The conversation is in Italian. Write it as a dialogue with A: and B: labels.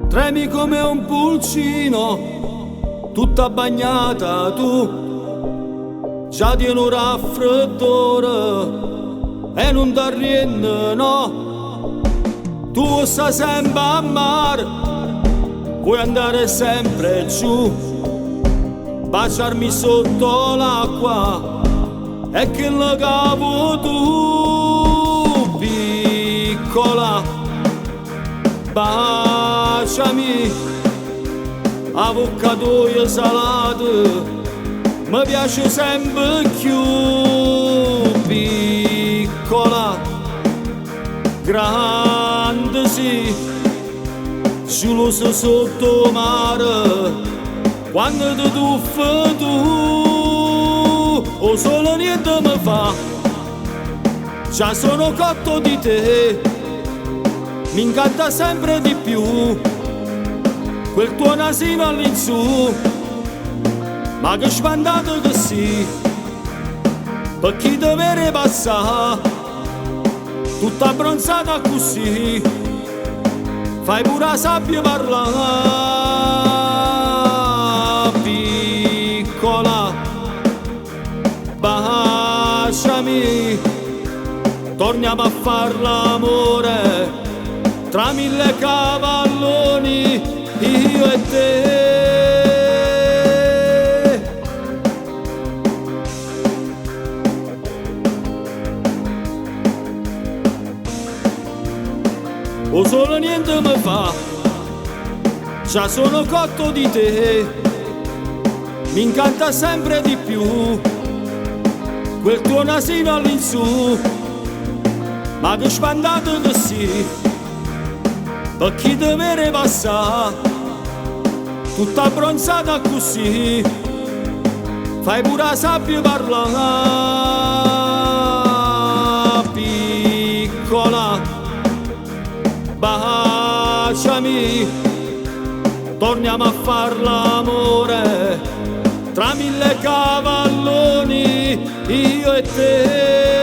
A: Tremi come un pulcino, tutta bagnata tu, già di un raffreddore e non t'arriende, no. Tu stai sempre a mare, vuoi andare sempre giù, baciarmi sotto l'acqua e che la cavo tu, piccola. Baciami, avocado salato, mi piace sempre più, piccola, grande sì, geloso sotto mare, quando ti tuffi tu, o solo niente mi fa, già sono cotto di te. Mi incanta sempre di più quel tuo nasino all'insù, ma che sbandato che sì, per chi deve passare, tutta abbronzata così, fai pure la sabbia parlare, piccola, baciami, torniamo a far l'amore. Tra mille cavalloni, io e te. O solo niente mi fa, già sono cotto di te. Mi incanta sempre di più quel tuo nasino all'insù, ma che spandato che sì, per chi deve passare, tutta abbronzata così, fai pure la sabbia parlare, piccola, baciami, torniamo a far l'amore, tra mille cavalloni, io e te.